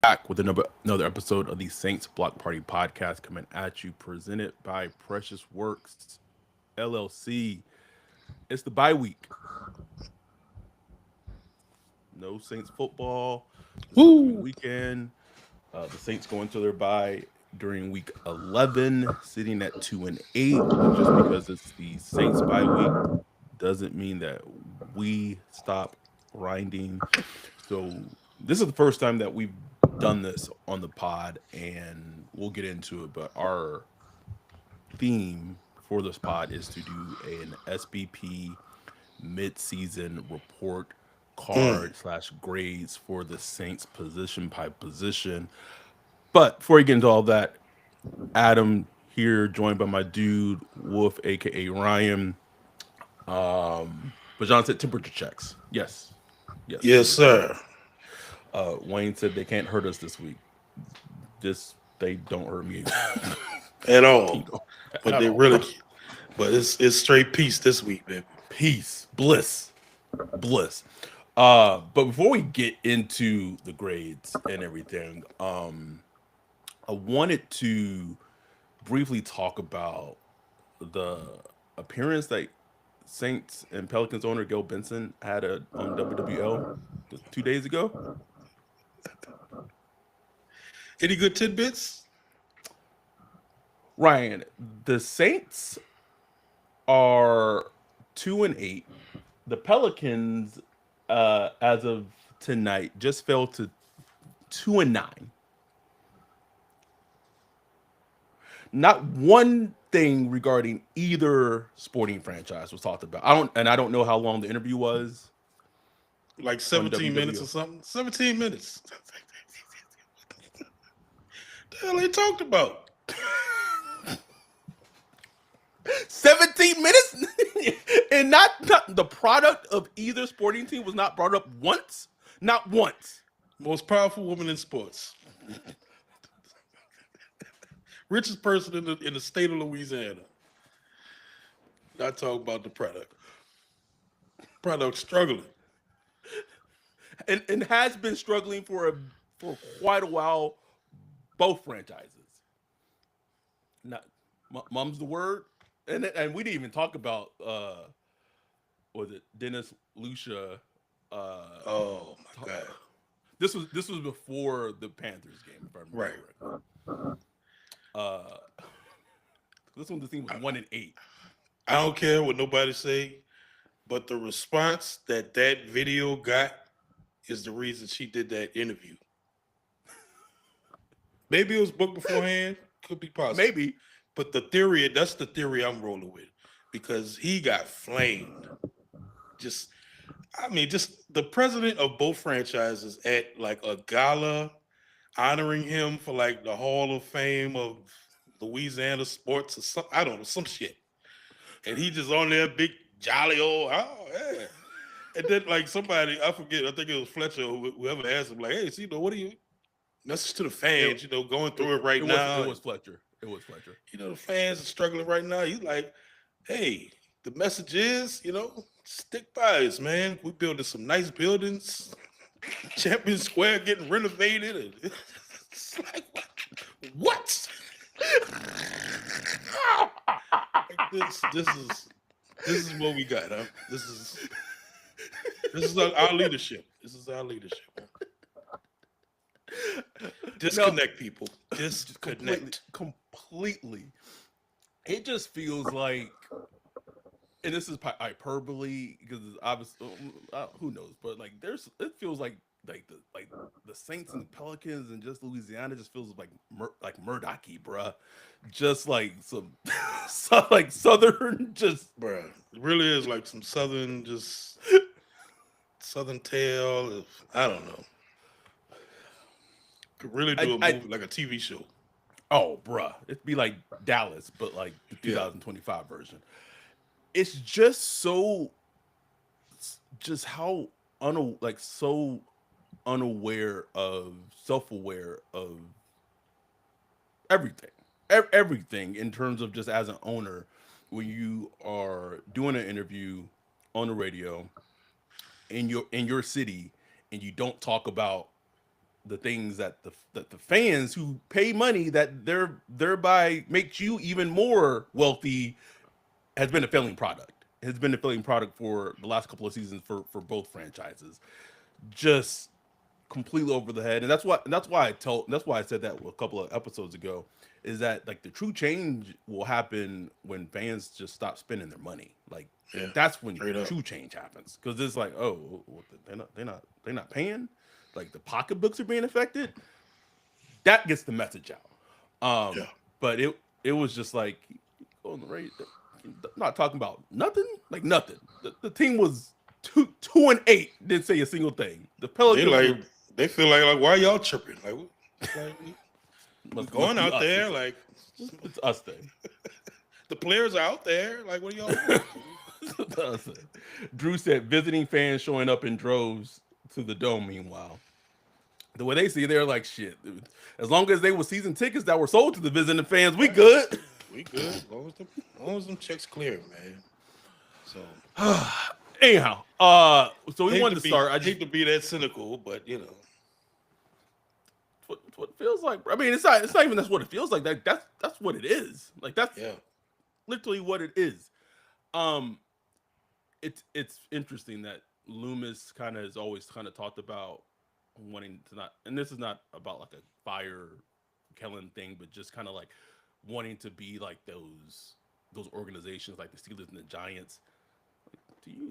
back with another episode of the Saints Block Party podcast coming at you, presented by Precious Works LLC. It's the bye week. No Saints football this upcoming Woo! weekend. The Saints go into their bye during week 11, sitting at 2-8. Just because it's the Saints bye week doesn't mean that we stop grinding. So this is the first time that we've done this on the pod, and we'll get into it. But our theme for this pod is to do an SBP mid-season report Mm. card slash grades for the Saints position by position. But before we get into all that, Adam here, joined by my dude Wolf, aka Ryan. But John said temperature checks. Yes, Yes, temperature checks. sir. Wayne said they can't hurt us this week. This they don't hurt me At all. But at they all. really but it's straight peace this week, man. Peace, bliss. But before we get into the grades and everything, I wanted to briefly talk about the appearance that Saints and Pelicans owner Gayle Benson had on WWL 2 days ago. Any good tidbits? Ryan, the Saints are 2-8. The Pelicans, as of tonight, just fell to 2-9. Not one thing regarding either sporting franchise was talked about. I don't know how long the interview was Like on 17 minutes or WWL. something? 17 minutes. The hell they talked about? 17 minutes and not the product of either sporting team was not brought up once. Not once. Most powerful woman in sports. Richest person in the state of Louisiana. Not talking about the product. Product struggling. And has been struggling for quite a while, both franchises. Not mum's the word. And we didn't even talk about was it Dennis Lucia Oh my God. this was before the Panthers game, if I remember Right. correctly. Uh this one the team was 1-8. I don't care what nobody say, but the response that video got is the reason she did that interview. Maybe it was booked beforehand, could be possible. Maybe. But that's the theory I'm rolling with because he got flamed. Just, just the president of both franchises at like a gala honoring him for like the Hall of Fame of Louisiana sports or something. I don't know, some shit. And he just on there, big jolly old, oh yeah. And then like somebody, I forget, I think it was Fletcher, whoever asked him, like, hey, so, what are you message to the fans, It, going it, through it right it now. was Fletcher. It was Fletcher. The fans are struggling right now. He's like, hey, the message is, stick by us, man. We building some nice buildings. Champion Square getting renovated. And it's like, what? Like this is what we got, huh? This is our leadership. This is our leadership. Disconnect, people. Disconnect. Completely. It just feels like, and this is hyperbole because it's obviously who knows, but like it feels like the Saints and the Pelicans and just Louisiana just feels like Murdocky, bruh. Just like some, like Southern, just Bruh, it really is like some Southern, just Southern tale. I don't know. Could really do a movie like a TV show. Oh, bruh, it'd be like Dallas, but like the Yeah. 2025 version. It's just so, just how so unaware of, self-aware of everything, everything in terms of just as an owner, when you are doing an interview on the radio in your city and you don't talk about the things that the fans who pay money that thereby makes you even more wealthy has been a failing product. Has been a failing product for the last couple of seasons for both franchises. Just completely over the head, and that's why I said that a couple of episodes ago, is that like the true change will happen when fans just stop spending their money. Like Yeah, that's when straight up. true change happens, because it's like, oh, well, they're not paying, like the pocketbooks are being affected. That gets the message out. Yeah, But it was just like on the rate, not talking about nothing, like nothing. The team was 2-8, didn't say a single thing. The they Pelicans like were they feel like why y'all tripping? Like we must going be out us. there like It's us thing. the players are out there. Like what do y'all want? It's us thing. Drew said visiting fans showing up in droves to the dome. Meanwhile, the way they see it, they're like, shit. As long as they were season tickets that were sold to the visiting fans, we Right. good. We good. As long as them checks clear, man. So Anyhow, so we wanted to start. I just hate to be that cynical, but you know, what it feels like. I mean, it's not even that's what it feels like. That's what it is. Like that's yeah. literally what it is. Um, it's interesting that Loomis kind of has always kind of talked about wanting to not, and this is not about like a fire Kellen thing, but just kind of like wanting to be like those organizations like the Steelers and the Giants.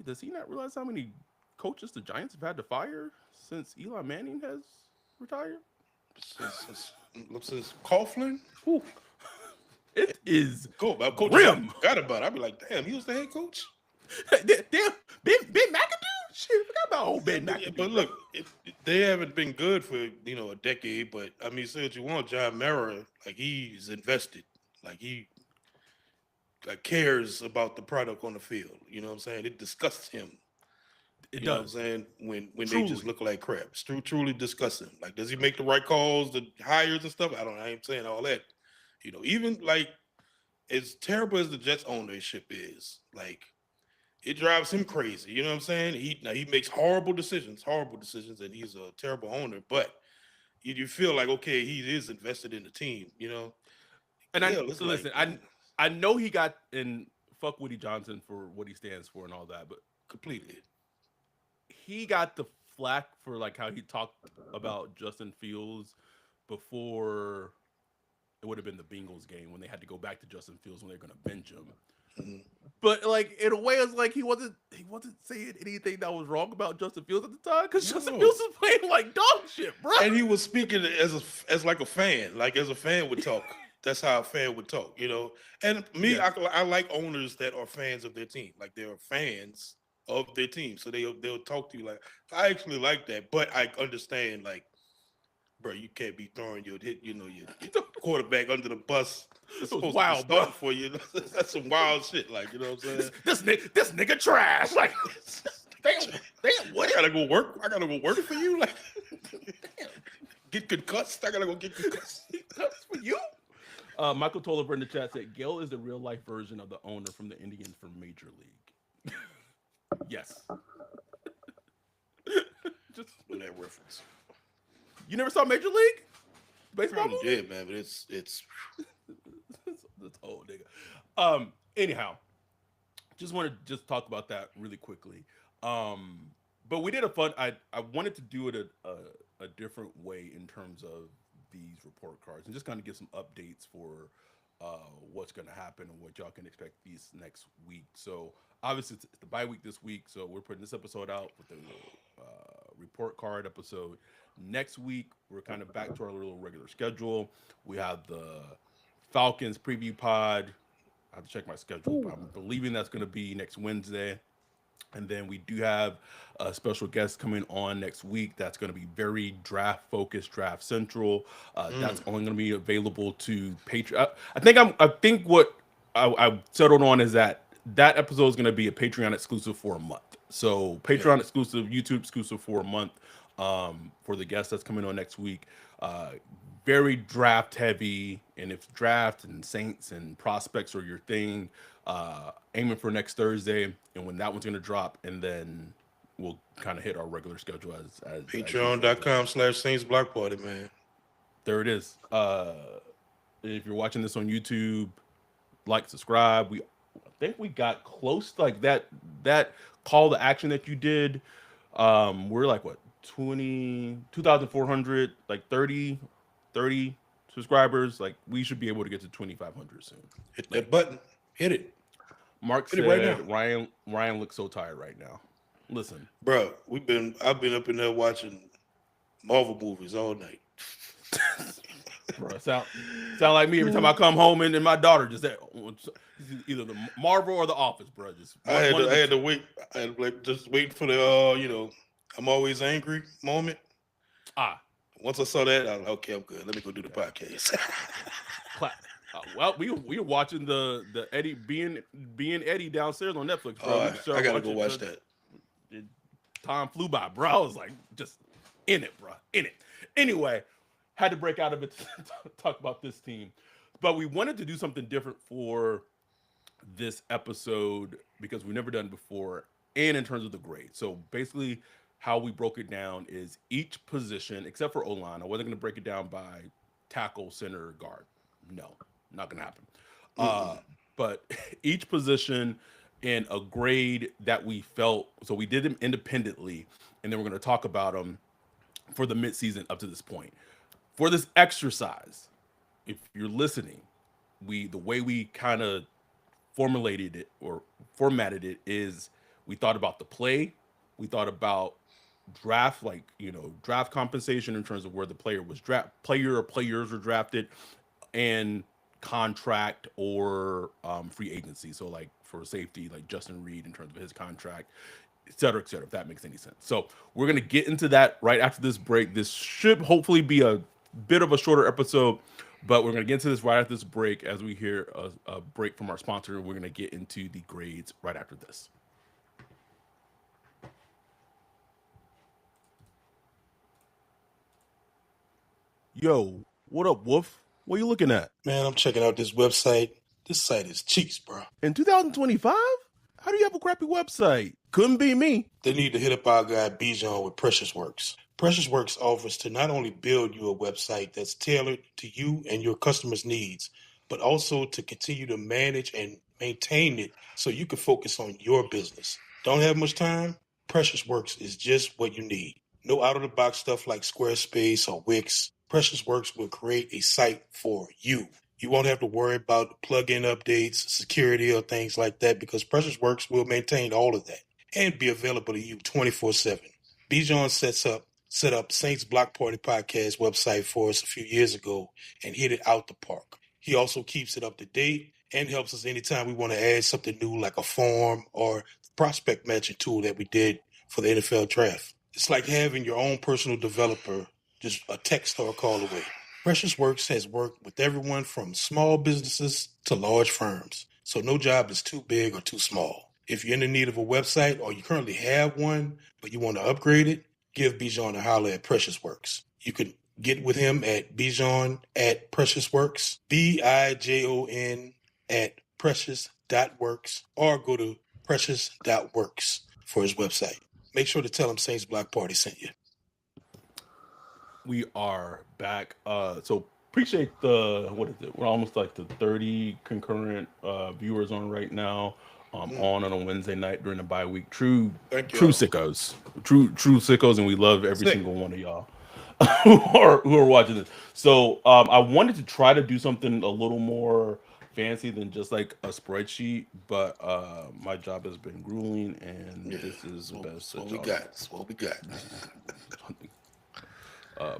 Does he not realize how many coaches the Giants have had to fire since Eli Manning has retired? Since Coughlin, Whew. It is coaches I grim. forgot about. I'd be like, damn, he was the head coach. Damn, Ben McAdoo. Shit, I forgot about old Ben But, yeah, McAdoo, but bro. look, they haven't been good for a decade. But I mean, say what you want, John Mara, like he's invested, like he like cares about the product on the field. You know what I'm saying? It disgusts him. It You know what I'm does saying? When they just truly. look like crap. It's truly disgusting. Like, does he make the right calls, the hires and stuff? I ain't saying all that. Even like as terrible as the Jets ownership is, like it drives him crazy. You know what I'm saying? He makes horrible decisions, and he's a terrible owner. But you feel like okay, he is invested in the team. And I Gayle, it's like listen. I know he got in fuck Woody Johnson for what he stands for and all that, but completely. he got the flack for like how he talked about Justin Fields before it would have been the Bengals game when they had to go back to Justin Fields when they're going to bench him. Mhm. But like in a way, it's like he wasn't saying anything that was wrong about Justin Fields at the time because Justin No. Fields was playing like dog shit, bro. And he was speaking as like a fan, like as a fan would talk. That's how a fan would talk. And me, Yes, I like owners that are fans of their team, like they're fans of their team, so they'll talk to you like I actually like that, but I understand like, bro, you can't be throwing your quarterback under the bus. That's it was supposed to be wild, bro. starting for you. That's some wild shit, like you know what I'm saying. This nigga trash. Like, damn, I what? gotta go work. I gotta go work for you. Like, get concussed. I gotta go get concussed. That's for you. Michael Tolliver in the chat said Gayle is the real life version of the owner from the Indians from Major League. Yes. Just Know that reference. you never saw Major League baseball Probably movie? did, man, but it's That's old nigga. Anyhow, just want to just talk about that really quickly. But we did a fun. I wanted to do it a different way in terms of these report cards and just kind of give some updates for what's going to happen and what y'all can expect these next week. So obviously it's the bye week this week, so we're putting this episode out with the report card episode. Next week we're kind of back to our little regular schedule. We have the Falcons preview pod. I have to check my schedule, but I'm believing that's going to be next Wednesday. And then we do have a special guest coming on next week. That's going to be very draft focused, draft central. That's only going to be available to Patreon. I think what I settled on is that episode is going to be a Patreon exclusive for a month. So yeah. Patreon exclusive, YouTube exclusive for a month for the guest that's coming on next week. Very draft heavy, and if draft and Saints and prospects are your thing, aiming for next Thursday, and when that one's gonna drop, and then we'll kind of hit our regular schedule as usual. But Patreon.com/Saints Block Party, man. there it is. If you're watching this on YouTube, like, subscribe. I think we got close to like that call to action that you did. We're like what 2,400, like 30 subscribers. Like we should be able to get to 2,500 soon. Hit that button. Hit it. Mark Hit it right now. said Ryan looks so tired right now. Listen, Bro, I've been up in there watching Marvel movies all night. bro, sound like me every time I come home and my daughter just said either the Marvel or the Office, bro. Just I had to wait. I had to like just wait for the I'm always angry moment. Once I saw that, I was like, okay, I'm good. Let me go do the podcast. Well, we were watching the Eddie being Eddie downstairs on Netflix, bro. I gotta go watch that. Time flew by, bro. I was like, just in it, bro, in it. Anyway, had to break out of it to talk about this team, but we wanted to do something different for this episode because we've never done it before, and in terms of the grade. So basically, how we broke it down is each position, except for O-line. I wasn't going to break it down by tackle, center, guard. No, not going to happen. But each position in a grade that we felt, so we did them independently, and then we're going to talk about them for the midseason up to this point. For this exercise, if you're listening, the way we kind of formulated it or formatted it is we thought about the play, we thought about draft, like draft compensation in terms of where the player was player or players were drafted, and contract or free agency. So like for safety, like Justin Reed in terms of his contract, et cetera, if that makes any sense. So we're gonna get into that right after this break. This should hopefully be a bit of a shorter episode, but we're gonna get into this right after this break as we hear a break from our sponsor. We're gonna get into the grades right after this. Yo, what up, Wolf? What are you looking at? Man, I'm checking out this website. This site is cheeks, bro. In 2025? How do you have a crappy website? Couldn't be me. They need to hit up our guy Bijan with Precious Works. Precious Works offers to not only build you a website that's tailored to you and your customers' needs, but also to continue to manage and maintain it so you can focus on your business. Don't have much time? Precious Works is just what you need. No out-of-the-box stuff like Squarespace or Wix. Precious Works will create a site for you. You won't have to worry about plugin updates, security, or things like that because Precious Works will maintain all of that and be available to you 24/7. Bijan set up Saints Block Party podcast website for us a few years ago and hit it out the park. He also keeps it up to date and helps us anytime we want to add something new like a form or prospect matching tool that we did for the NFL draft. It's like having your own personal developer just a text or a call away. Precious Works has worked with everyone from small businesses to large firms, so no job is too big or too small. If you're in the need of a website or you currently have one, but you want to upgrade it, give Bijan a holler at Precious Works. You can get with him at Bijan at Precious Works, BIJON at precious.works, or go to precious.works for his website. Make sure to tell him Saints Block Party sent you. We are back. So appreciate what is it? We're almost like the 30 concurrent viewers on right now. On a Wednesday night during the bye week. True sickos. True sickos, and we love every single one of y'all who are watching this. So I wanted to try to do something a little more fancy than just like a spreadsheet, but my job has been grueling, and this is the best. What we got. That's what we got.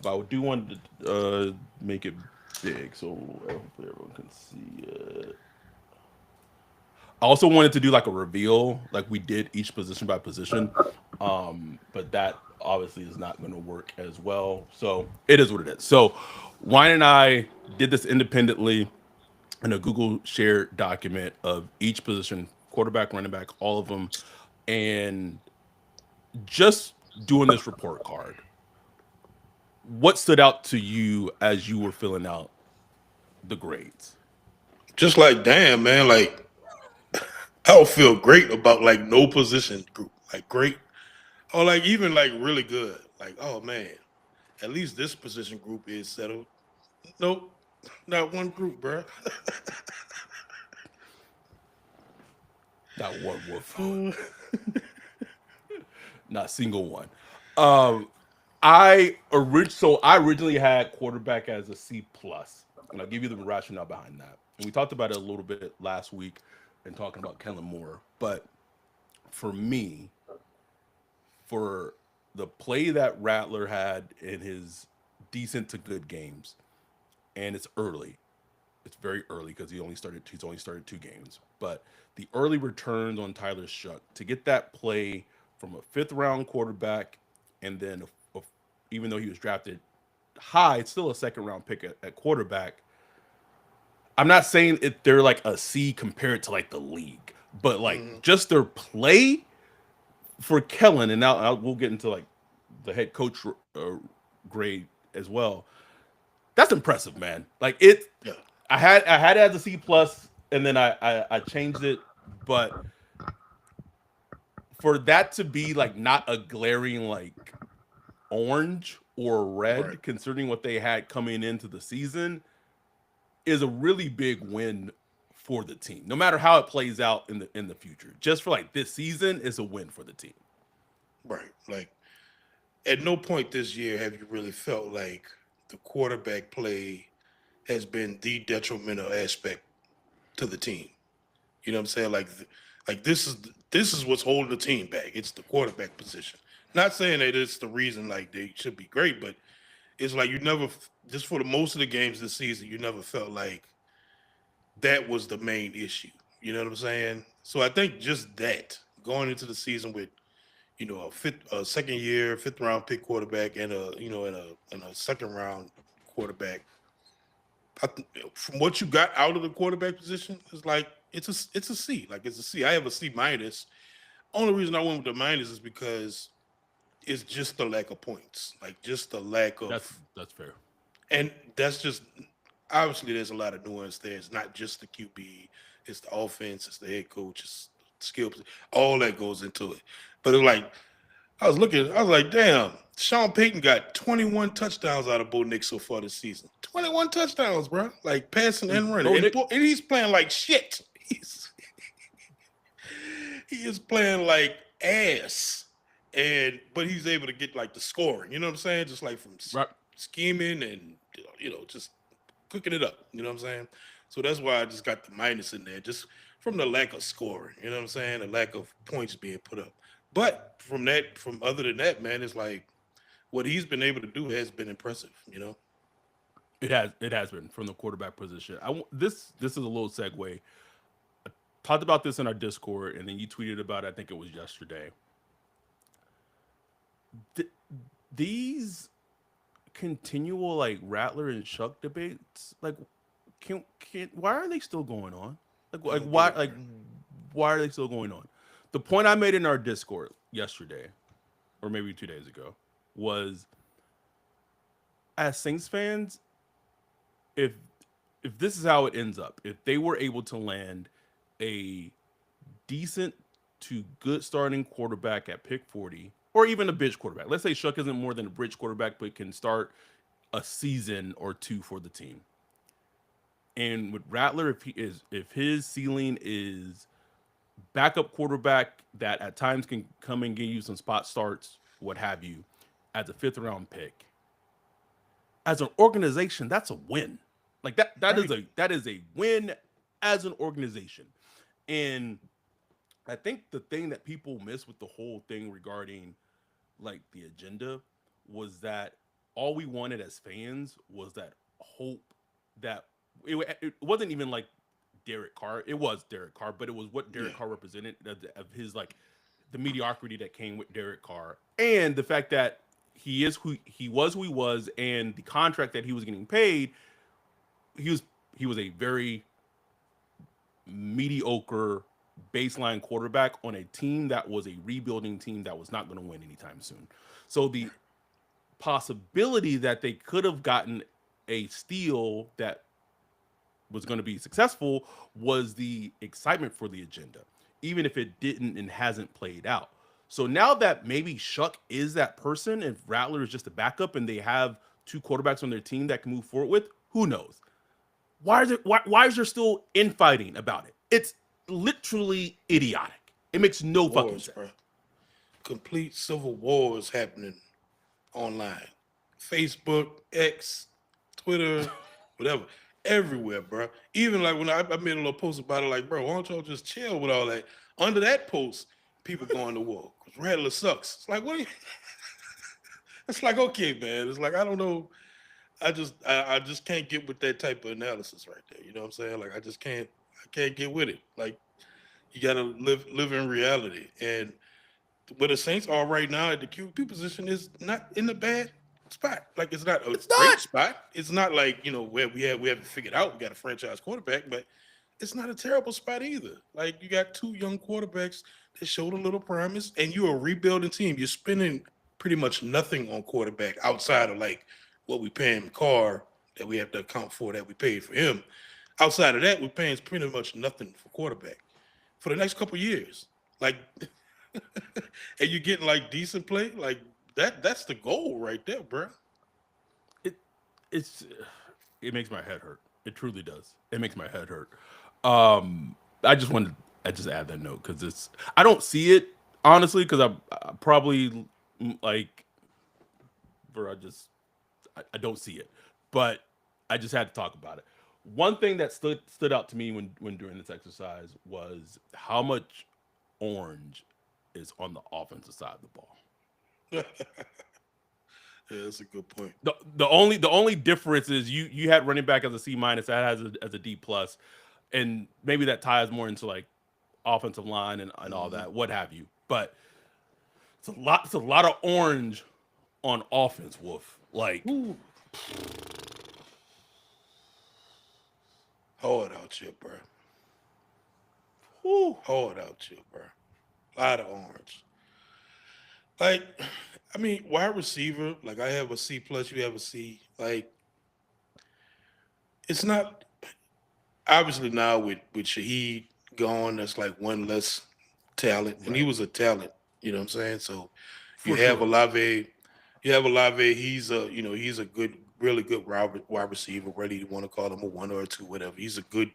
But I do want to make it big, so hopefully everyone can see it. I also wanted to do like a reveal, like we did each position by position, but that obviously is not going to work as well. So it is what it is. So Wine and I did this independently in a Google shared document of each position, quarterback, running back, all of them, and just doing this report card. What stood out to you as you were filling out the grades? Just like, damn, man, like I don't feel great about like no position group. Like great. Or like even like really good. Like, oh man, at least this position group is settled. Nope, not one group, bro. Not one wolf. Not a single one. Um, I originally had quarterback as a C plus, and I'll give you the rationale behind that. And we talked about it a little bit last week, and talking about Kellen Moore. But for me, for the play that Rattler had in his decent to good games, and it's early. It's very early because he's only started 2 games. But the early returns on Tyler Shuck to get that play from a 5th round quarterback, and then even though he was drafted high, it's still a 2nd round pick at quarterback. I'm not saying they're like a C compared to like the league, but like Mhm. just their play for Kellen, and now we'll get into like the head coach grade as well. That's impressive, man. Like it, Yeah, I had it as a C plus, and then I changed it, but for that to be like not a glaring like orange or right, red, considering what they had coming into the season, is a really big win for the team. No matter how it plays out in the future, just for like this season, is a win for the team. right. Like at no point this year have you really felt like the quarterback play has been the detrimental aspect to the team. You know what I'm saying? Like this is what's holding the team back. It's the quarterback position. Not saying that it's the reason like they should be great, but it's like you never just for the most of the games this season, you never felt like that was the main issue. You know what I'm saying? So I think just that going into the season with a second year, 5th round pick quarterback and a second round quarterback. From what you got out of the quarterback position, it's like it's a C. Like it's a C. I have a C minus. Only reason I went with the minus is because it's just the lack of points. Like just the lack That's of, that's fair. and that's just obviously there's a lot of nuance there. It's not just the QB, it's the offense, it's the head coach, it's skill, all that goes into it. But it's like I was like, damn, Sean Payton got 21 touchdowns out of Bo Nix so far this season. 21 touchdowns, bro. Like passing and running. Bo Nick, And he's playing like shit. He is playing like ass. But he's able to get like the scoring. You know what I'm saying? Just like from right? scheming and just cooking it up. You know what I'm saying? So that's why I just got the minus in there, just from the lack of scoring. You know what I'm saying? The lack of points being put up. But from other than that, man, it's like what he's been able to do has been impressive. You know? It has been from the quarterback position. This is a little segue. Talked about this in our Discord, and then you tweeted about it, I think it was yesterday. Th- these continual like Rattler and Shuck debates, like can why are they still going on? I Like don't get why it, like man. why are they still going on? The point I made in our Discord yesterday, or maybe 2 days ago, was as Saints fans, if if this is how it ends up, if they were able to land a decent to good starting quarterback at pick 40, or even a bench quarterback. Let's say Shuck isn't more than a bridge quarterback, but can start a season or two for the team. And with Rattler, if his ceiling is backup quarterback that at times can come and give you some spot starts, what have you, as a 5th round pick, as an organization, that's a win. Like Right. that is a win as an organization. And I think the thing that people miss with the whole thing regarding like the agenda was that all we wanted as fans was that hope that it wasn't even like Derek Carr. It was Derek Carr, but it was what Yeah. Derek Carr represented of his like the mediocrity that came with Derek Carr and the fact that who he was, and the contract that he was getting paid. He was he was a very mediocre baseline quarterback on a team that was a rebuilding team that was not going to win anytime soon. So the possibility that they could have gotten a steal that was going to be successful was the excitement for the agenda, even if it didn't and hasn't played out. So now that maybe Shuck is that person and Rattler is just a backup and they have two quarterbacks on their team that can move forward with, who knows? Why is there still infighting about it? It's literally idiotic. It makes no fucking Wars, sense. bro. Complete civil wars happening online. Facebook, X, Twitter, whatever. Everywhere, bro. Even like when I made a little post about it, like, bro, why don't y'all just chill with all that? Under that post, people going to war. Because Rattler sucks. It's like, what? It's like, okay, man. It's like, I don't know. I just can't get with that type of analysis right there. You know what I'm saying? Like I can't get with it. Like you gotta live in reality. And where the Saints are right now at the QB position is not in a bad spot. Like it's not a It's great not. spot. It's not like, where we haven't figured out we got a franchise quarterback, but it's not a terrible spot either. Like you got two young quarterbacks that showed a little promise, and you're a rebuilding team. You're spending pretty much nothing on quarterback outside of like what we pay him Carr that we have to account for that we paid for him. Outside of that, we're paying pretty much nothing for quarterback for the next couple years. Like, and you're getting like decent play, like that's the goal right there, bro. It it's it makes my head hurt. It truly does. It makes my head hurt. I just wanted I just add that note because it's I don't see it honestly because I probably like bro I don't see it, but I just had to talk about it. One thing that stood out to me when doing this exercise was how much orange is on the offensive side of the ball. Yeah, that's a good point. The only difference is you had running back as a C minus, that has as a D plus, and maybe that ties more into like offensive line and all Hmm. that, what have you. But it's a lot of orange on offense, Wolf. Like Ooh, hard out here, bro. whew, Hard out here, bro. A lot of orange. Like, I mean, wide receiver. Like, I have a C plus. You have a C. Like, it's not obviously now with Shaheed gone. That's like one less talent, and he right, was a talent. You know what I'm saying? So you for have sure. Olave. You have Olave. He's a good, really good wide receiver. Whether you want to call him a one or a two, whatever. He's a good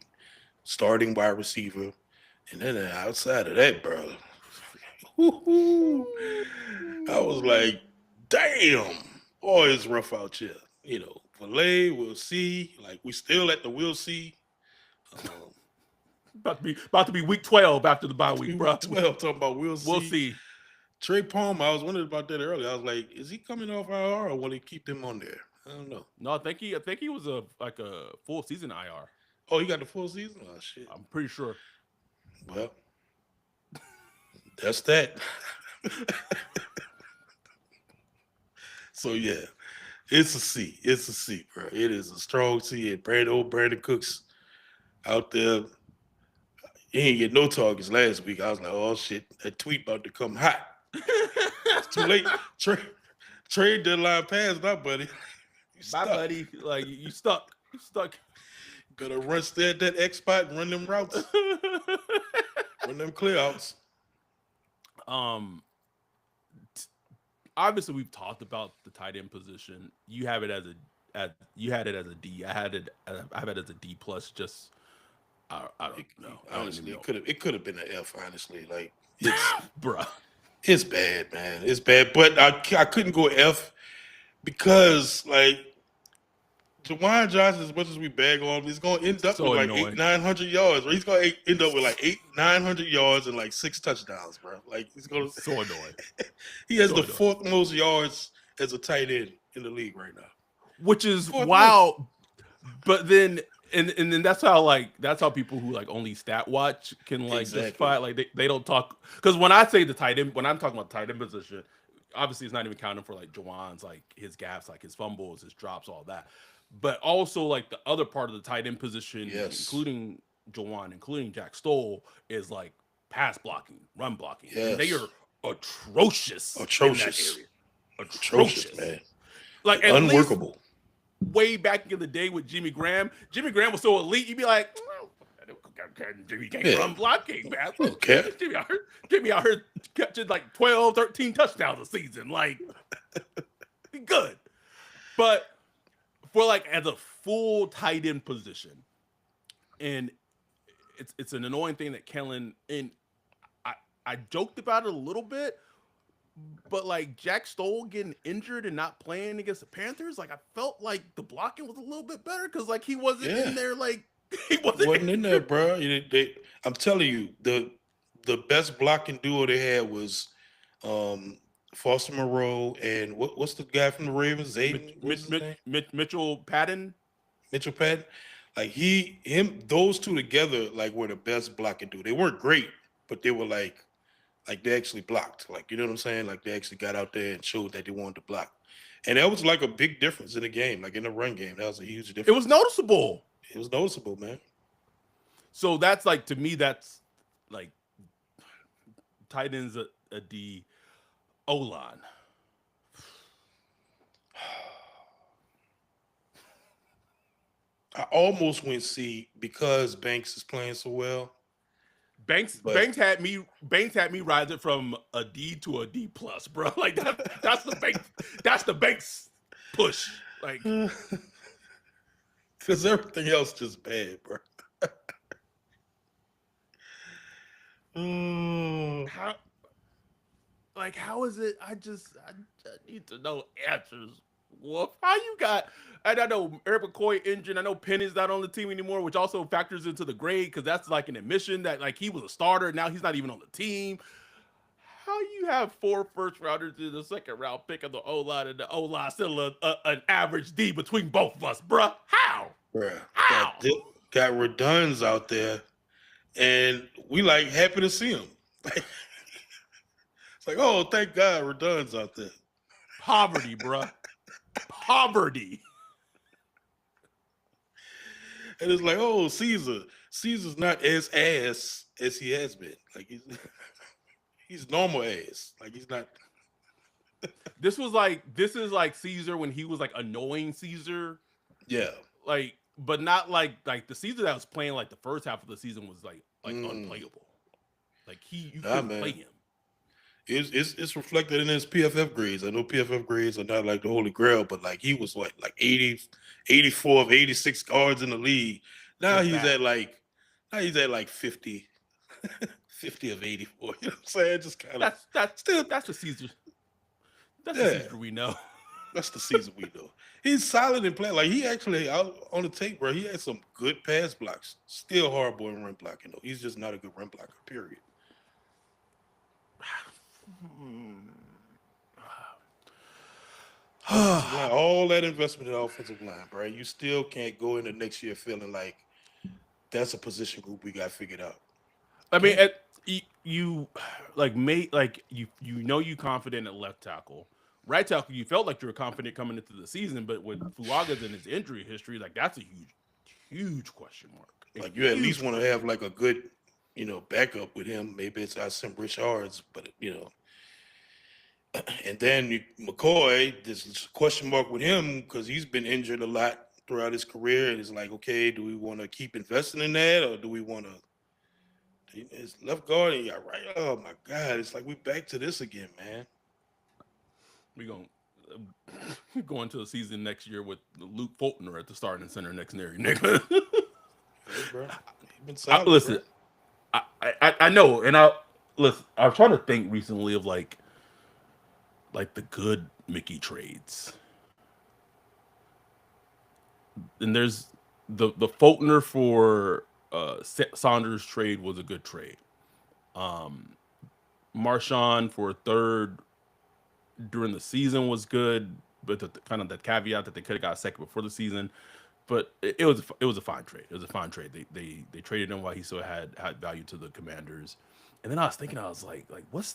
starting wide receiver. And then outside of that, bro, I was like, damn, boy, it's rough out here. Valet, we'll see. Like we still at the we'll see. Um, About to be week 12 after the bye week, bro. week 12 talking about we'll We'll see. see. Trey Palmer, I was wondering about that earlier. I was like, is he coming off IR or will he keep him on there? I don't know. No, I think he was a full season IR. Oh, he got the full season? Oh shit. I'm pretty sure. Well, that's that. So yeah, it's a C. It's a C, bro. It is a strong C. And Brandon Cooks out there. He ain't get no targets last week. I was like, oh shit, that tweet about to come hot. It's too late. Trade deadline passed now, buddy. You Bye, stuck. buddy. Like you stuck. You stuck. Better run stay at that X spot and run them routes, run them clear outs. um, Obviously we've talked about the tight end position. You have it as you had it as a D. I have it as a D plus. Just I don't know. I don't even Honestly, know, it could have been an F. Honestly, like bruh. it's bad, man. It's bad, but I couldn't go F because like Jawan Johnson, as much as we bag on him, he's going to end up with So like eight, annoying. 900 yards. Or he's going to end up with like 900 yards and like 6 touchdowns, bro. Like he's going So annoying. to. He has So the annoying. fourth most yards as a tight end in the league right now. Which is Fourth most. wow. But then and then that's how people who like only stat watch can like justify Exactly. it. Like they don't talk because when I say the tight end, when I'm talking about tight end position, obviously it's not even counting for like Jawan's like his gaps, like his fumbles, his drops, all that. But also like the other part of the tight end position, Yes. including Jawan, including Jack Stoll, is like pass blocking, run blocking, and they Yes. are atrocious in that Atrocious. area. Atrocious, Atrocious. man. Like at least Unworkable. way back in the day with Jimmy Graham. Jimmy Graham was so elite, you'd be like, Jimmy can't Yeah. run block, can't pass. Okay. Jimmy out here catching like 12, 13 touchdowns a season. Like, be good. But for like as a full tight end position, and it's an annoying thing that Kellen, and I I joked about it a little bit, but like Jack Stoll getting injured and not playing against the Panthers, like I felt like the blocking was a little bit better because like he wasn't Yeah. in there, like he wasn't Wasn't in there, injured. bro. I'm telling you, the best blocking duo they had was um, Foster Moreau and what's the guy from the Ravens? Zayden, what's his name? Mitchell Patton. Mitchell Patton. Like those two together, like were the best blocking duo. They weren't great, but they were like they actually blocked. Like you know what I'm saying? Like they actually got out there and showed that they wanted to block. And that was like a big difference in the game, like in the run game. That was a huge It was difference. noticeable. It was noticeable, man. So that's like to me, that's like tight ends a D O line. I almost went C because Banks is playing so well. Banks But Banks had me rising from a D to a D plus, bro. Like that's the Banks push. Like because everything else just bad, bro. how how is it? I need to know answers. Wolf, how you got? And I know Eric McCoy injured. I know Penny's not on the team anymore, which also factors into the grade because that's like an admission that like he was a starter. Now he's not even on the team. How you have 4 first rounders in the second round pick of the O line and the O line still an average D between both of us, bruh? How? Bruh, How? got Reduns out there, and we like happy to see him. It's like, oh, thank God Reduns out there. Poverty, bruh. Poverty. And it's like, oh, Caesar's not as ass as he has been. Like he's normal ass. Like he's not. This is like Caesar when he was like annoying Caesar. Yeah. Like, but not like the Caesar that was playing like the first half of the season was like unplayable. Like you couldn't play him. It's reflected in his PFF grades. I know PFF grades are not like the holy grail, but like he was like 80, 84 of 86 guards in the league. Now he's at like 50, 50 of 84. You know what I'm saying? Just kind of that's the Caesar. That's the Caesar we know. That's the Caesar we know. He's solid in play. Like he actually out on the tape, bro. He had some good pass blocks. Still horrible in run blocking though. He's just not a good run blocker. Period. All that investment in the offensive line, bro. You still can't go into next year feeling like that's a position group we got figured out. I mean, you you confident at left tackle, right tackle. You felt like you were confident coming into the season, but with Fuaga's and his injury history, like that's a huge question mark. Like you at least want to have like a good, backup with him. Maybe it's some Richards, but and then McCoy, there's a question mark with him because he's been injured a lot throughout his career. It's like, okay, do we want to keep investing in that, or do we want to? His left guard and right. Oh my God, it's like we back to this again, man. We're going to the season next year with Luke Fultner at the starting center next year, nigga. Hey, bro. Been solid, listen, bro. I know, and I was trying to think recently of like the good Mickey trades. And there's the Fultner for Saunders trade was a good trade. Marshawn for a third during the season was good, but the kind of the caveat that they could have got a second before the season. But it was a fine trade. It was a fine trade. They traded him while he still had value to the Commanders. And then I was thinking, I was like what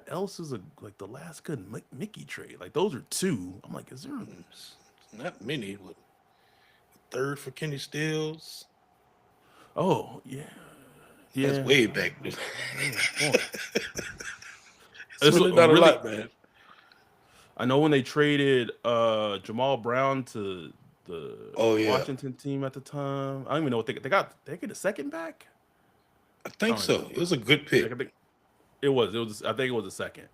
else is the last good Mickey trade? Like those are two. I'm like, is there not many? What, third for Kenny Stills? Oh yeah. That's way back. It's really not a lot, man. I know when they traded Jamal Brown to the Oh yeah, Washington team at the time. I don't even know what they got. They get a second back. I I think don't even so. It remember. was a good Like, pick. I think it was. It was. I think it was a second.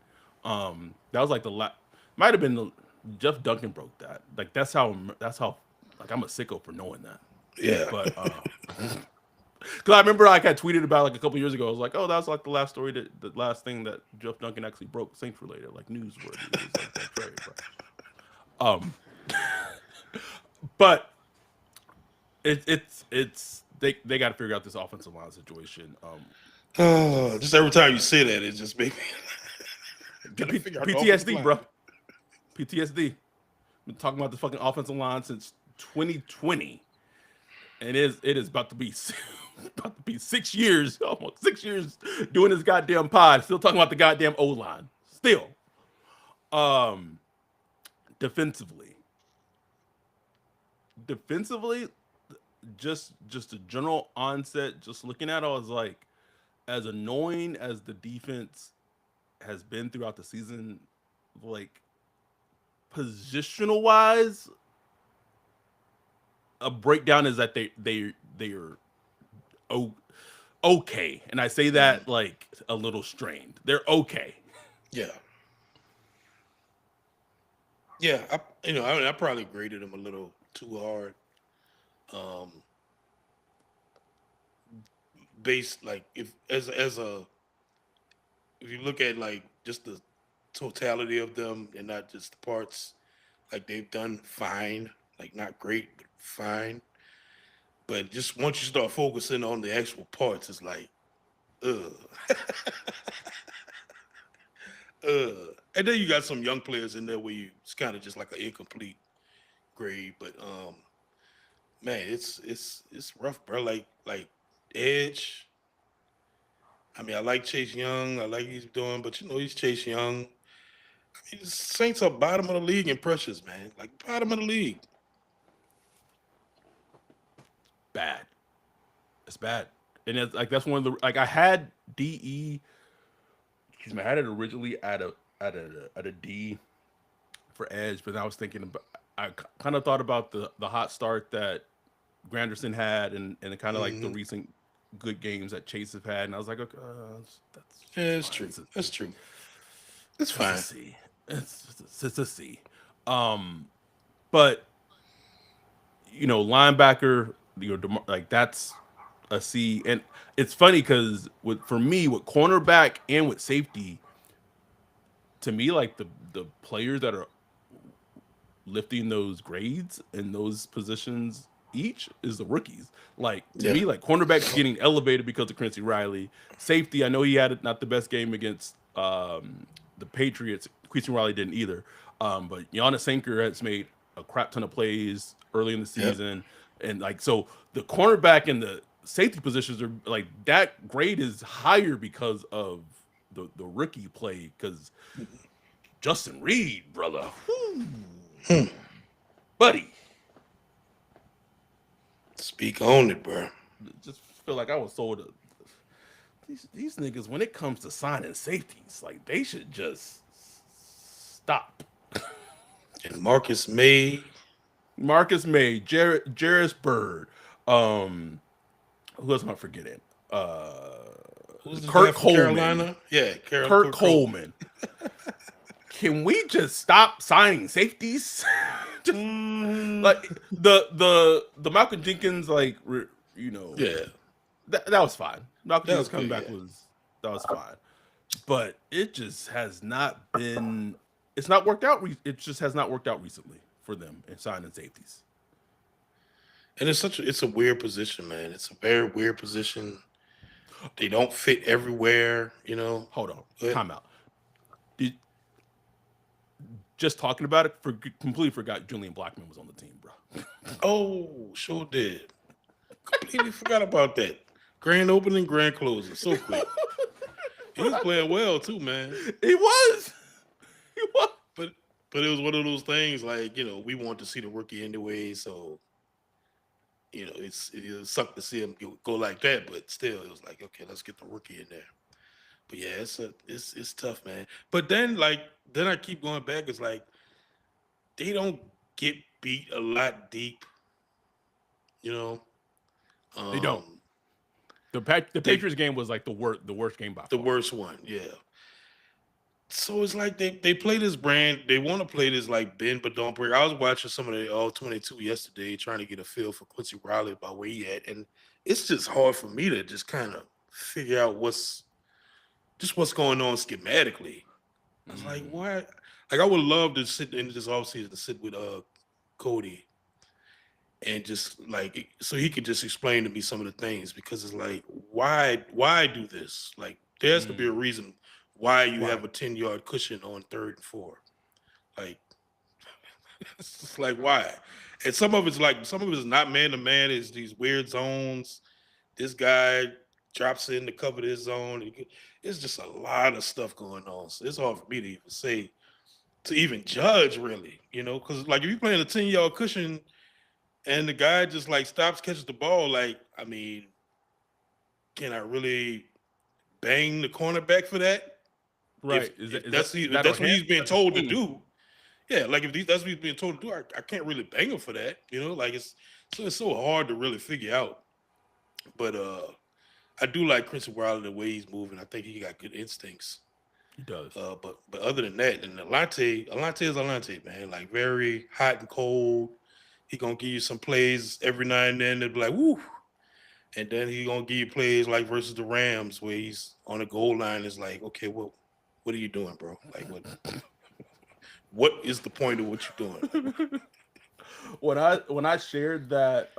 That was like the last. Might have been Jeff Duncan broke that. Like that's how. That's how. Like I'm a sicko for knowing that. Yeah. But because I remember like I tweeted about like a couple years ago. I was like, oh, that was like the last story that the last thing that Jeff Duncan actually broke Saints related, like newsworthy. It was like that trade. Um, but it's they got to figure out this offensive line situation. It Oh, just just every time you say that, it just makes me gotta figure out the offensive PTSD, line. bro. PTSD. Been talking about the fucking offensive line since 2020, and it is about to be about to be 6 years, almost 6 years doing this goddamn pod. Still talking about the goddamn O line. Still, um, defensively, defensively, just a general onset. Just looking at it, I was like, as annoying as the defense has been throughout the season, like positional wise, a breakdown is that they are o- okay, and I say Mm, that like a little strained. They're okay. yeah, yeah. I mean, I probably graded him a little too hard. Um, based like if a if you look at like just the totality of them and not just the parts, like they've done fine, like not great, but fine. But just once you start focusing on the actual parts, it's like, ugh, and then you got some young players in there where you it's kind of just like an incomplete grade. But man, it's rough, bro. Like Edge. I mean, I like Chase Young. I like he's doing, but he's Chase Young. I mean, the Saints are bottom of the league in pressures, man. Like bottom of the league. Bad. It's bad, and it's like that's one of the like I had DE. Excuse me, I had it originally at a D for Edge, but I was thinking about. I kind of thought about the hot start that Granderson had, and kind of like the Hmm. recent good games that Chase have had, and I was like, okay, Yeah, that's it's fine. true. That's true. It's It's a fine. C. It's a C. Um, but linebacker, like that's a C, and it's funny because for me with cornerback and with safety, to me like the players that are lifting those grades in those positions each is the rookies. Like to Yeah. me, like cornerbacks getting elevated because of Quincy Riley. Safety, I know he had not the best game against the Patriots. Quincy Riley didn't either. But Giannis Sanker has made a crap ton of plays early in the Yep. season, and like so the cornerback and the safety positions are like that grade is higher because of the rookie play because Justin Reed, brother, whew, Hmm. buddy. Speak on it, bro. Just feel like I was sold. These niggas, when it comes to signing safeties, like they should just stop. And Marcus May. Marcus May, Jarris Bird, um, who else am I forgetting? Uh, Who's the guy Kirk from Coleman. Carolina? Yeah, Kirk Kurt Coleman. Coleman. Can we just stop signing safeties? Just Hmm. like the Malcolm Jenkins, like you know, Yeah, that was fine. Malcolm that Jenkins was coming good. back Yeah. was that was fine. But it just has not been. It's not worked out. It just has not worked out recently for them in signing safeties. And it's a weird position, man. It's a very weird position. They don't fit everywhere, you know. Hold on, But time out. Did, just talking about it, completely forgot Julian Blackman was on the team, bro. oh, sure did. Completely forgot about that. Grand opening, grand closing, so quick. He was playing well too, man. He was. He was. But but it was one of those things like we want to see the rookie anyway, so it sucked to see him go like that. But still, it was like okay, let's get the rookie in there. But yeah, it's tough, man. But then I keep going back. It's like they don't get beat a lot deep. You know, They don't. um, The they Patriots game was like the worst game by the far. worst one. Yeah. So it's like they play this brand. They want to play this like bend but don't break. I was watching some of the all 22 yesterday, trying to get a feel for Quincy Riley about where he at, and it's just hard for me to just kind of figure out what's going on schematically. I was like, Mm, what? Like I would love to sit in this offseason to sit with Cody and just like so he could just explain to me some of the things because it's like why do this? Like there has to be a mm. reason why you Why? have a 10-yard cushion on 3rd and 4. Like it's just like why? And some of it's not man to man, it's these weird zones. This guy drops in to cover this zone. It's just a lot of stuff going on. So it's hard for me to even say to even judge really, because like if you're playing a 10-yard cushion and the guy just like stops catches the ball, like I mean, can I really bang the cornerback for that? If Right? Is that if is that that's is if that on that's what him? he's being That's a told to team. do, yeah. Like if that's what he's being told to do, I can't really bang him for that. Like it's so hard to really figure out. But I do like Chris Wilder the way he's moving. I think he got good instincts. He does. But other than that, and Alante is Alante, man. Like very hot and cold. He gonna give you some plays every now and then. They'll be like, woo. And then he gonna give you plays like versus the Rams where he's on the goal line. Is like, okay, what are you doing, bro? Like, what is the point of what you're doing? Like, When I shared that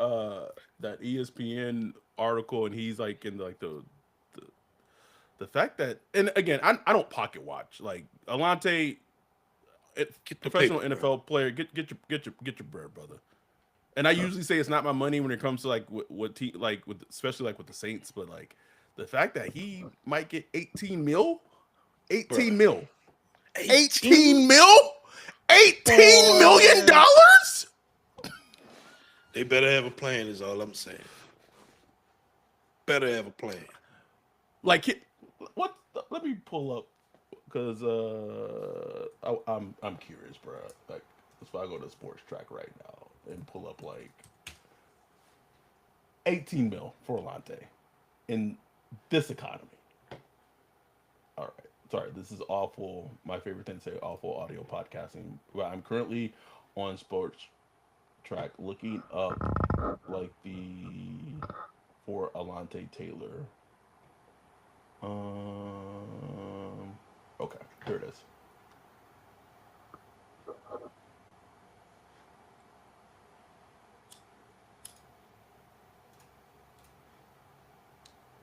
ESPN article and he's like in like the, the fact that, and again, I don't pocket watch like Alante, get the professional paper, bro. NFL player, get your bread, brother. And I usually say it's not my money when it comes to like like with especially like with the Saints, but like the fact that he might get 18 mil, Bro, 18 mil, 18? 18 mil, 18 million Boy. dollars. They better have a plan, is all I'm saying. Better have a plan. Like what? Let me pull up because I'm curious, bro. Like that's why I go to Sports Track right now and pull up like 18 mil for Alante in this economy. All right. Sorry, this is awful. My favorite thing to say, awful audio podcasting. Well, I'm currently on Sports Track looking up like the for Alante Taylor. Um. Okay, here it is.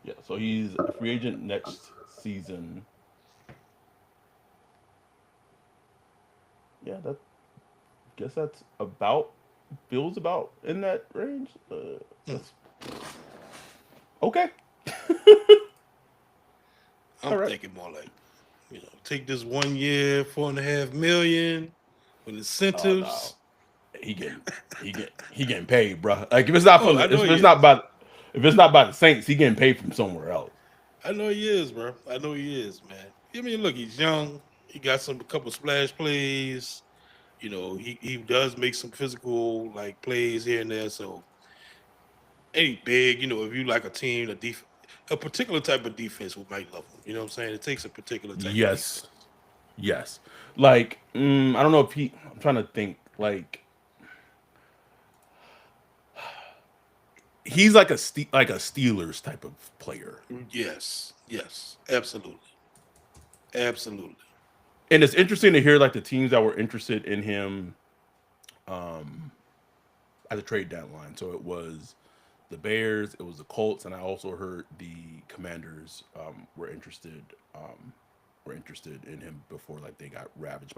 Yeah, so he's a free agent next season. Yeah, that guess that's about feels about in that range. Hmm. That's okay. I'm All right. thinking more like, take this 1 year, 4.5 million with Oh no, incentives. he getting he getting paid, bro. Like if it's not Oh, from I the know if he it's not is. by if it's not by the Saints, he getting paid from somewhere else. I know he is, bro. I know he is, man. I mean, look, he's young. He got a couple splash plays. He does make some physical like plays here and there. So any big, if you like a team, a particular type of defense might love him. You know what I'm saying? It takes a particular type of Yes, defense. yes. Like I don't know if he. I'm trying to think. Like he's like like a Steelers type of player. Yes, yes, absolutely, absolutely. And it's interesting to hear like the teams that were interested in him um at the trade deadline. So it was the Bears, it was the Colts, and I also heard the Commanders um were interested in him before like they got ravaged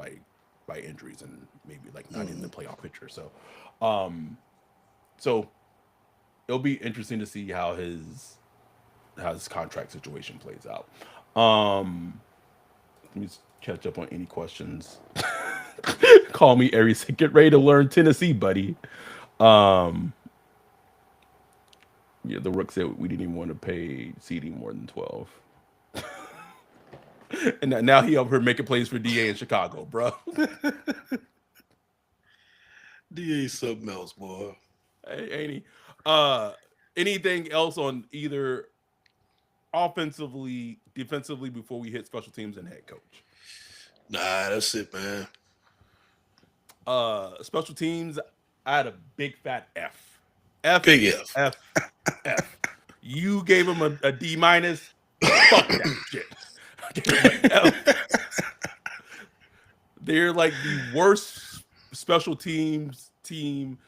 by injuries and maybe like not in the Hmm. playoff picture. Um so it'll be interesting to see how his contract situation plays out. Um Let me catch up on any questions. Call me Aries. Get ready to learn Tennessee, buddy. Um, yeah, the Rook said we didn't even want to pay CD more than 12. And now he over here making plays for DA in Chicago, bro. DA something else, boy. Ain't he? Anything else on either offensively, defensively before we hit special teams and head coach? Nah, that's it, man. Special teams, I had a big fat F. F, Big F. F, F. You gave him a D minus. Fuck that shit. I gave him an F. They're like the worst special teams team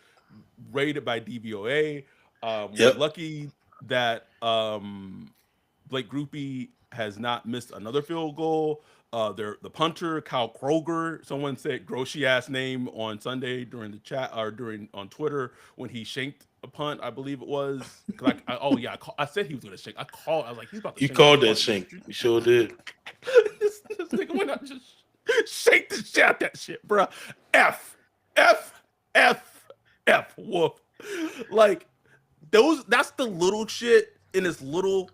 rated by DVOA. We're Yep. lucky that Blake Groupie has not missed another field goal. The punter Kyle Kroger. Someone said grossy ass name on Sunday during the chat or during on Twitter when he shanked a punt. I believe it was. Oh yeah, I said he was gonna shake. I called. I was like, he's about to You shank this called that punt. sink. You sure did. This nigga went out just shake the shit out that shit, bro. F F F F woof. Like those. That's the little shit in this little.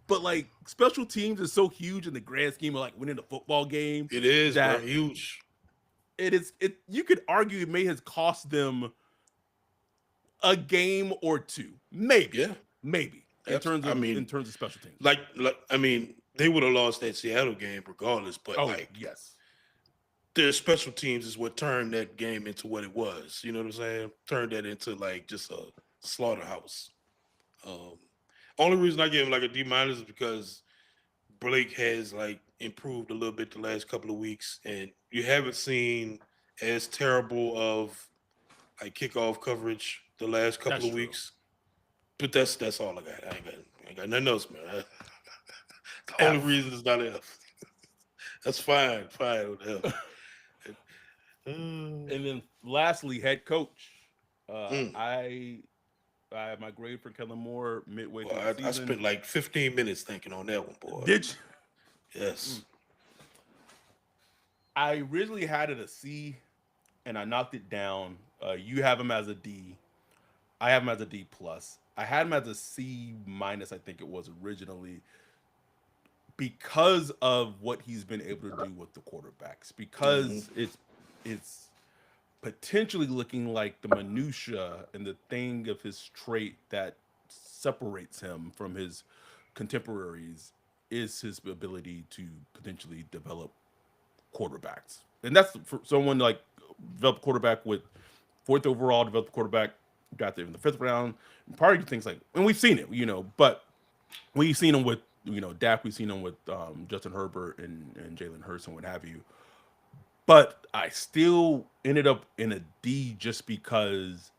But like special teams is so huge in the grand scheme of like winning a football game It is, bro. that Huge. it is. It you could argue it may have cost them a game or two, Yeah. maybe I in mean, terms of special teams. I mean, they would have lost that Seattle game regardless, but Oh like yes, their special teams is what turned that game into what it was. You know what I'm saying? Turned that into like just a slaughterhouse. Um, only reason I gave him like a D minus is because Blake has like improved a little bit the last couple of weeks, and you haven't seen as terrible of like kickoff coverage the last couple that's of true. weeks. But that's all I got. I ain't got nothing else, man. The only F. reason it's not F. That's fine. Fine with F. And then lastly, head coach. Uh, Mm. I I had my grade for Kellen Moore midway Well, through the I spent season. like 15 minutes thinking on that one, boy. Did you? Yes. I originally had it a C, and I knocked it down. You have him as a D. I have him as a D plus. I had him as a C minus. I think it was originally because of what he's been able to do with the quarterbacks. Hmm. Because it's potentially looking like the minutia and the thing of his trait that separates him from his contemporaries is his ability to potentially develop quarterbacks. And that's for someone like develop a quarterback with fourth overall, develop a quarterback, got there in the fifth round. And part of the things like, and we've seen it, but we've seen him with, Dak, we've seen him with Justin Herbert and Jalen Hurts and what have you. But I still ended up in a D just because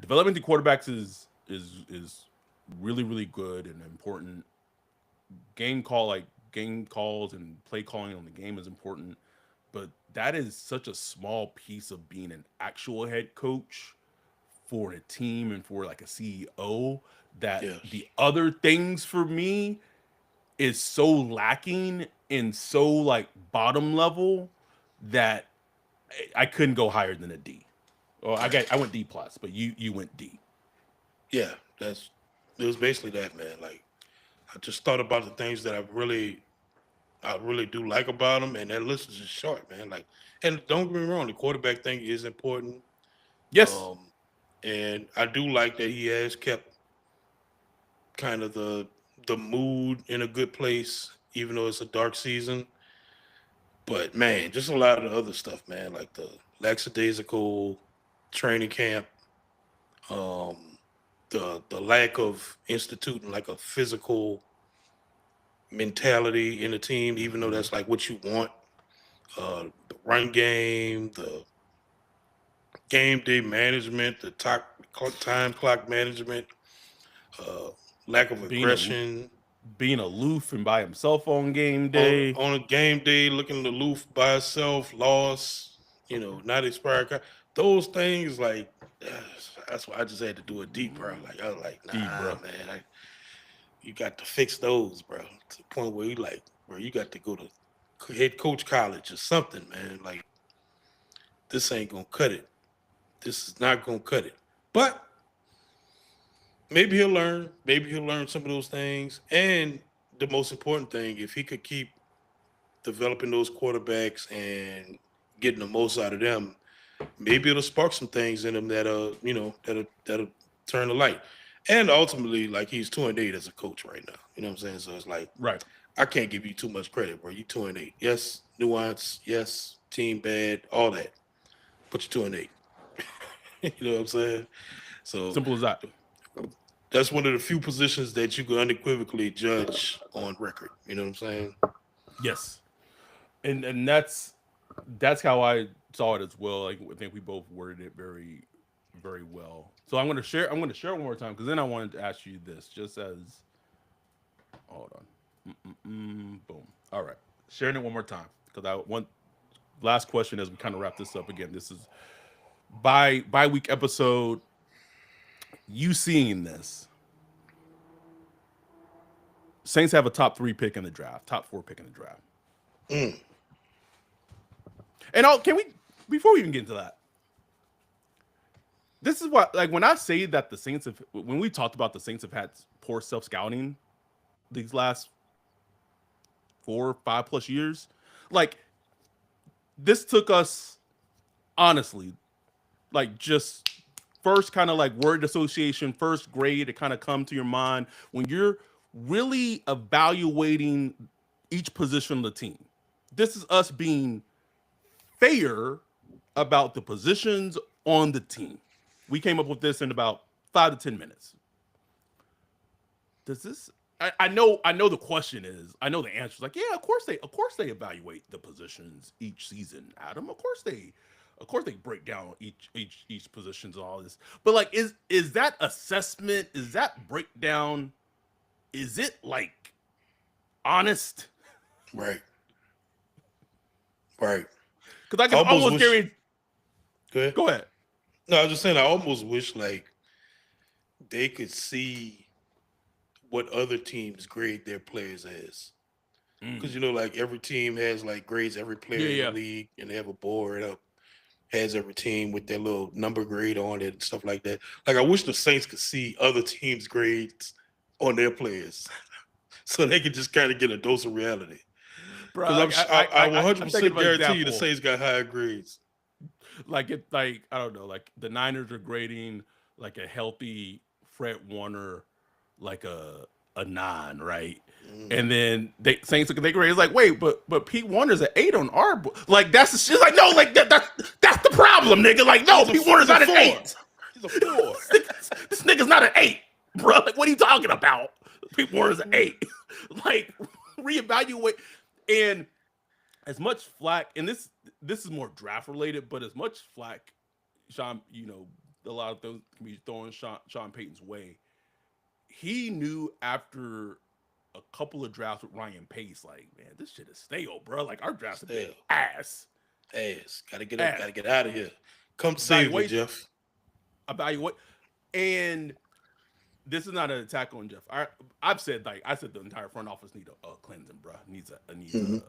development the quarterbacks is really really good and important. Game calls and play calling on the game is important, but that is such a small piece of being an actual head coach for a team and for like a CEO that Yes. the other things for me is so lacking and so like bottom level that I couldn't go higher than a D. Well, I went D plus, but you went D. Yeah. It was basically that, man. Like I just thought about the things that I really do like about him, and that list is just short, man. Like, and don't get me wrong, the quarterback thing is important. Yes, Um, and I do like that he has kept kind of the mood in a good place, even though it's a dark season. But man, just a lot of the other stuff, man, like the lackadaisical training camp, um, the lack of instituting like a physical mentality in the team, even though that's like what you want. The run game, the game day management, the time clock management, uh, lack of being a aggression being aloof and by himself on game day. on a game day, looking aloof by itself, lost, not expired. Those things, like that's why I just had to do it deep, bro. Like I was like, D, nah, bro. man, you got to fix those, bro. To the point where you like, bro, you got to go to head coach college or something, man. Like this ain't gonna cut it. This is not gonna cut it. But maybe he'll learn. Maybe he'll learn some of those things. And the most important thing, if he could keep developing those quarterbacks and getting the most out of them, maybe it'll spark some things in him that'll turn the light. And ultimately, like he's 2-8 as a coach right now. You know what I'm saying? So it's like Right. I can't give you too much credit, bro. You 2-8. Yes, nuance. Yes, team bad. All that. But you're 2-8. You know what I'm saying? So Simple as that. that's one of the few positions that you can unequivocally judge on record. You know what I'm saying? Yes. And that's how I saw it as well. Like I think we both worded it very, very well. So I'm gonna share one more time because then I wanted to ask you this, just as hold on. Boom. All right. Sharing it one more time because I want last question as we kind of wrap this up again. This is by week episode. You seeing this? Saints have a top 3 pick in the draft, top 4 pick in the draft. Mm, And can we before we even get into that? This is what like when I say that the Saints have when we talked about the Saints have had poor self scouting these last 4 5 plus years, like this took us honestly like just first kind of like word association, first grade to kind of come to your mind when you're really evaluating each position of the team. This is us being fair about the positions on the team. We came up with this in about 5 to 10 minutes. Does this? I know the question is. I know the answer is like, yeah, of course they evaluate the positions each season, Adam. Of course they break down each positions and all this. But like, is that assessment? Is that breakdown? Is it like honest? right. Right. Because I I can almost almost wish. guarantee. Go ahead. Go ahead. No, I was just saying. I almost wish like they could see what other teams grade their players as. Because Mm. like every team has like grades every Yeah, player in the yeah. league, and they have a board up has every team with their little number grade on it and stuff like that. Like I wish the Saints could see other teams' grades on their players, so they could just kind of get a dose of reality. Bro. Because Like I I'm thinking 100% of an guarantee you the example. Saints got higher grades. Like it like I don't know, like the Niners are grading like a healthy Fred Warner like a 9, right? Mm. And then they Saints look at their grade. It's like, wait, but Pete Warner's an 8 on our book. Like that's the shit. Like no, like that's the problem, nigga. Like no, Pete Warner's He's a not an four. 8. He's a four. This nigga's not an 8, bro. Like what are you talking about? Pete Warner's an 8. Like reevaluate and as much flack, and this is more draft related, but as much flack, Sean, a lot of those can be throwing Sean Payton's way. He knew after a couple of drafts with Ryan Pace, like, man, this shit is stale, bro. Like our drafts have been Still, ass, ass. Gotta get up. ass. Gotta get out of here. Come save me, Evaluate, Jeff. evaluate, and this is not an attack on Jeff. I've said like I said the entire front office need a cleansing, bro. Needs Hmm. an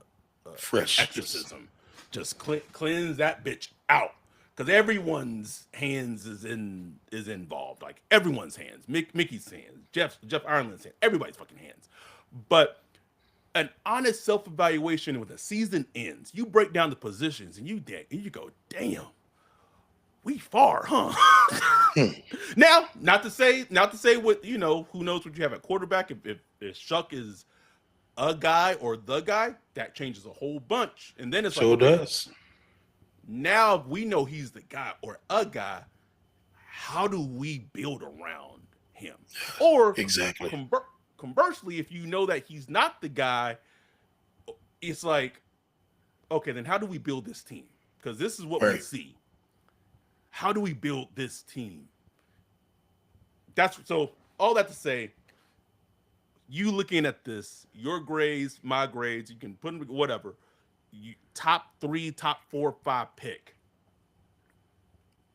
Fresh. Just exorcism. Just cleanse that bitch out. Because everyone's hands is involved. Like everyone's hands, Mickey's hands, Jeff Ireland's hands, everybody's fucking hands. But an honest self evaluation when the season ends, you break down the positions and you go, damn, we far, huh? hmm. Now, not to say what who knows what you have at quarterback. If Shuck is a guy or the guy, that changes a whole bunch. And then it's like, Sure okay, does. now we know he's the guy or a guy. How do we build around him? Or Exactly. conversely, if you know that he's not the guy, it's like, okay, then how do we build this team? Because this is what we Right. see. How do we build this team? That's so. All that to say, you looking at this, your grades, my grades, you can put them whatever. Top 3, top 4, 5 pick.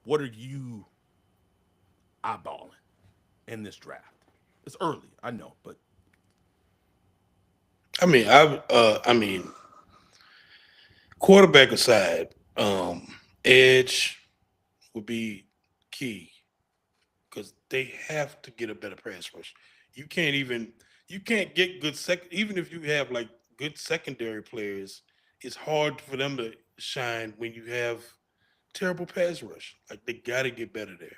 What are you eyeballing in this draft? It's early, I know, but I mean, quarterback aside, edge would be key because they have to get a better pass rush. You can't even you can't get good even if you have like good secondary players. It's hard for them to shine when you have terrible pass rush. Like they got to get better there.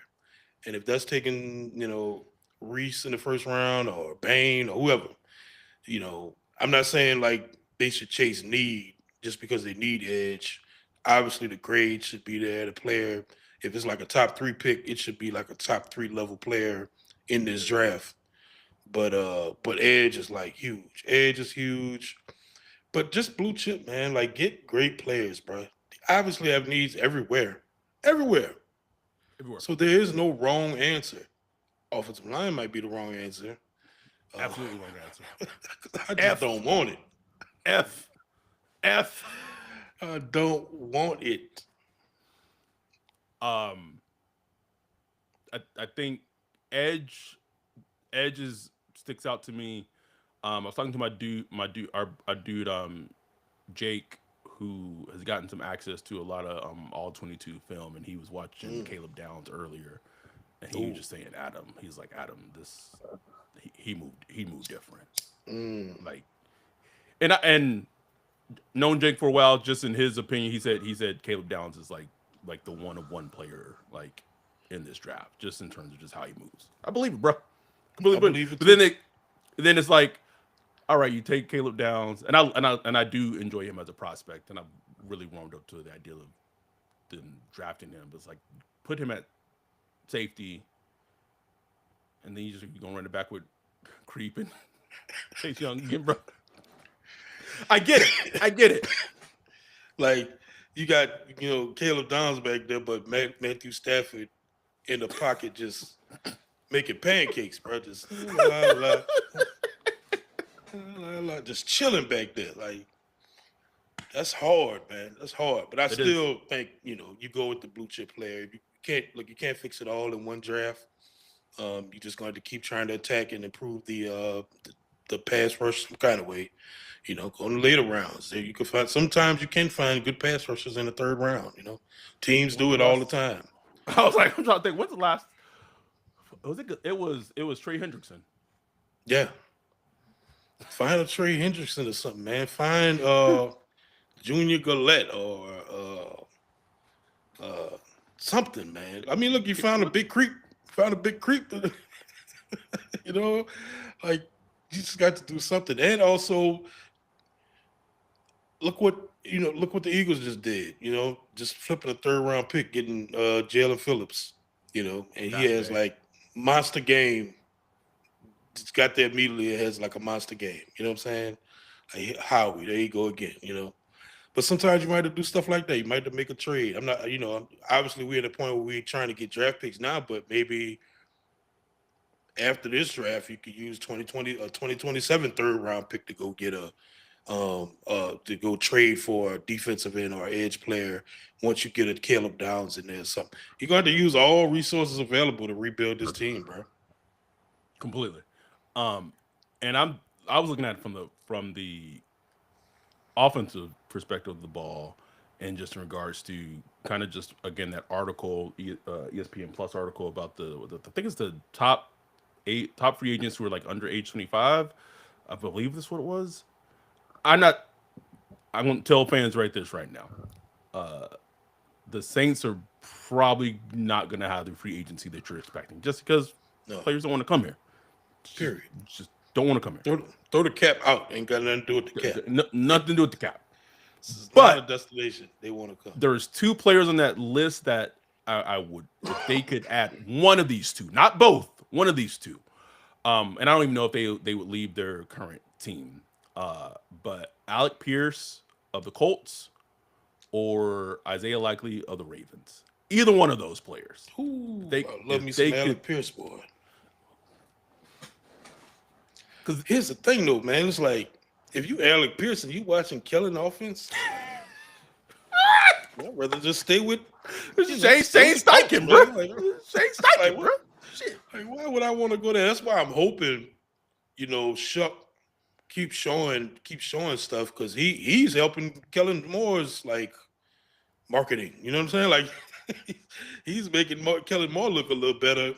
And if that's taking, Reese in the first round or Bain or whoever, I'm not saying like they should chase need just because they need edge. Obviously, the grade should be there. The player, if it's like a top three pick, it should be like a top three level player in this draft. But edge is like huge. Edge is huge. But just blue chip, man. Like get great players, bro. They obviously have needs everywhere, everywhere. Everywhere. So there is no wrong answer. Offensive line might be the wrong answer. Uh, Absolutely wrong answer. I just F don't want it. F F. I don't want it. Um, I think Edge Edge is sticks out to me. I was talking to our dude, Jake, who has gotten some access to a lot of all 22 film, and he was watching Mm. Caleb Downs earlier, and he was Ooh. just saying, Adam, he's like, Adam, this he moved different, Mm. like, and known Jake for a while, just in his opinion, he said Caleb Downs is like the one of one player like in this draft, just in terms of just how he moves. I believe it, bro. I Completely. believe it But too. then it's like, all right, you take Caleb Downs, and I do enjoy him as a prospect, and I've really warmed up to the idea of them drafting him. But it's like put him at safety, and then you're gonna run it back with Creep and Chase Young again, bro. I get it. I get it. Like you got Caleb Downs back there, but Matthew Stafford in the pocket just making pancakes, bro. Just la, la, la, la, just chilling back there. Like that's hard, man. That's hard. But I It is. still think you go with the blue chip player. You can't fix it all in one draft. You're just going to keep trying to attack and improve the pass rush some kind of way. Go in the later rounds. There you can find. Sometimes you can find good pass rushers in the third round. Teams When's do the it all the last? time. I was like, I'm trying to think. When's the last? Was it? It was Trey Hendrickson. Yeah, find a Trey Hendrickson or something, man. Find Junior Gillette or something, man. I mean, look, you found a big creep. Found a big creep. you know, like you just got to do something, and also look what the Eagles just did. Just flipping a third round pick, getting Jalen Phillips. And he Fast has day. like monster game. Just got there immediately. It has like a monster game. You know what I'm saying? Like Howie, there you go again. But sometimes you might have to do stuff like that. You might have to make a trade. I'm not, obviously we're at a point where we're trying to get draft picks now, but maybe after this draft, you could use 2020 a 2027 third round pick to go get a to go trade for a defensive end or edge player once you get a Caleb Downs in there or something. You're going to use all resources available to rebuild this team, bro. Completely. Um, and I was looking at it from the offensive perspective of the ball, and just in regards to kind of just again that article, ESPN Plus article about the I think it's the top free agents who are like under age 25. I believe this what it was. I'm not. I'm going to tell fans right this right now. The Saints are probably not going to have the free agency that you're expecting, just because No, players don't want to come here. Just, period. just don't want to come Throw the cap out. Ain't got nothing to do with the cap. here. Nothing to do with the cap. This is not a But destination they want to come. there's two players on that list that I would, if they could add one of these two, not both, one of these two. And I don't even know if they would leave their current team. But Alec Pierce of the Colts or Isaiah Likely of the Ravens. Either one of those players. Ooh, They I love me if some they could, Alec Pierce, boy. because Here's the thing, though, man. It's like if you Alec Pierce and you watching Kellen offense, I'd rather just stay with Shane Steichen, bro. man. Like, Shane Steichen, like bro. what? Shit. Like, why would I want to go there? That's why I'm hoping, Shuck keep showing stuff because he's helping Kellen Moore's like marketing. You know what I'm saying? Like he's making Kellen Moore look a little better.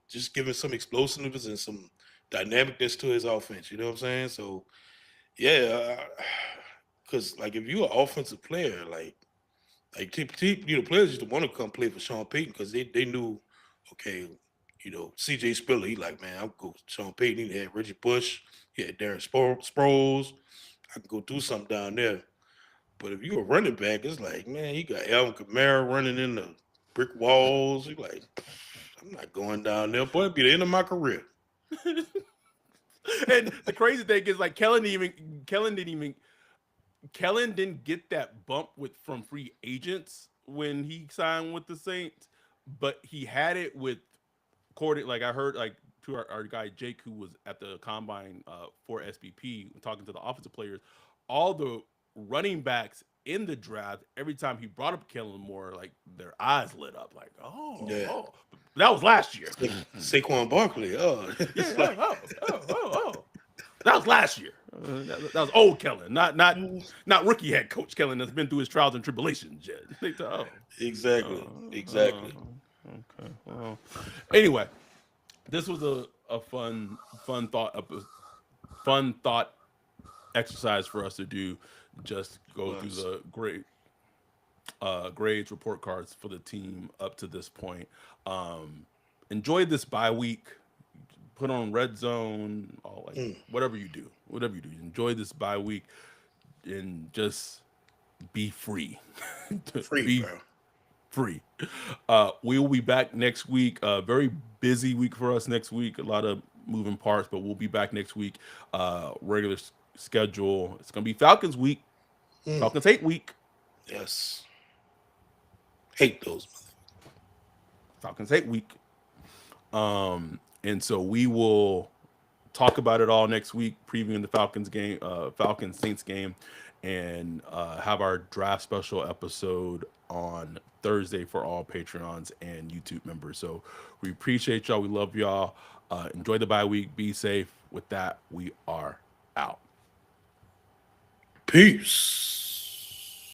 Just giving some explosiveness and some dynamicness to his offense. You know what I'm saying? So yeah, because like if you're an offensive player, like Like players used to want to come play for Sean Payton because they knew, okay, C.J. Spiller. He like, man, I'll go with Sean Payton. He had Reggie Bush. He had Darren Sproles. I can go do something down there. But if you a running back, it's like, man, you got Alvin Kamara running in the brick walls. You like, I'm not going down there. Boy, it'd be the end of my career. And the crazy thing is, like, Kellen didn't get that bump from free agents when he signed with the Saints, but he had it with Corden. Like, I heard, like, to our guy Jake, who was at the combine for SBP, talking to the offensive players, all the running backs in the draft, every time he brought up Kellen Moore, like, their eyes lit up, like, oh, Yeah. oh. That was last year. Saquon Barkley. Oh, Yeah, it's oh, like, oh. That was last year. That was old Kellen, not rookie head coach Kellen that's been through his trials and tribulations yet. exactly. Exactly. Okay. Well, anyway, this was a fun thought exercise for us to do. Just go through Was. the grades, report cards for the team up to this point. Um, Enjoy this bye week. Put on red zone, all like Mm, whatever you do. Enjoy this bye week and just be free. free, Be bro. free. We will be back next week. Very busy week for us next week. A lot of moving parts, but we'll be back next week. Regular schedule. It's gonna be Falcons week. Mm, Falcons hate week. yes. Hate those. Falcons hate week. And so we will talk about it all next week, previewing the Falcons Saints game, and have our draft special episode on Thursday for all Patreons and YouTube members. So we appreciate y'all. We love y'all. Enjoy the bye week. Be safe. With that, we are out. Peace.